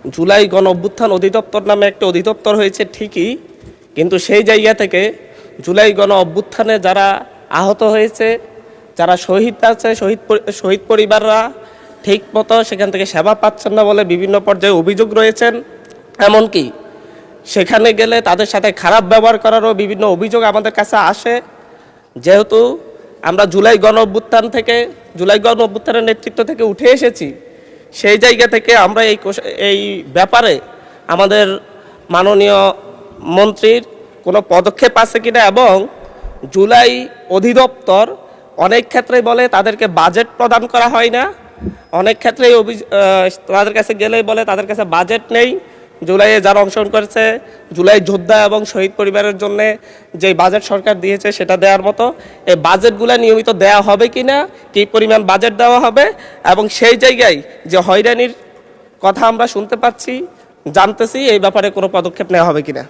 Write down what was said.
জুলাই গণ অভ্যুত্থান অধিদপ্তর নামে একটা অধিদপ্তর হয়েছে ঠিকই, কিন্তু সেই জায়গা থেকে জুলাই গণ অভ্যুত্থানে যারা আহত হয়েছে, যারা শহীদ আছে, শহীদ পরিবাররা ঠিক মতো সেখান থেকে সেবা পাচ্ছেন না বলে বিভিন্ন পর্যায়ে অভিযোগ রয়েছেন। এমনকি সেখানে গেলে তাদের সাথে খারাপ ব্যবহার করারও বিভিন্ন অভিযোগ আমাদের কাছে আসে। যেহেতু আমরা জুলাই গণ অভ্যুত্থানের নেতৃত্ব থেকে উঠে এসেছি, সেই জায়গা থেকে আমরা এই ব্যাপারে আমাদের মাননীয় মন্ত্রীর কোনো পদক্ষেপ আছে কিনা, এবং জুলাই অধিদপ্তর অনেক ক্ষেত্রেই বলে তাদেরকে বাজেট প্রদান করা হয় না, অনেক ক্ষেত্রেই তাদের কাছে গেলেই বলে তাদের কাছে বাজেট নেই। জুলাইয়ে যারা অংশগ্রহণ করেছে, জুলাই যোদ্ধা এবং শহীদ পরিবারের জন্য যে বাজেট সরকার দিয়েছে সেটা দেওয়ার মতো এই বাজেটগুলো নিয়মিত দেওয়া হবে কিনা, কী পরিমাণ বাজেট দেওয়া হবে, এবং সেই জায়গায় যে হয়রানির কথা আমরা শুনতে পাচ্ছি, জানতেছি, এই ব্যাপারে কোনো পদক্ষেপ নেওয়া হবে কিনা।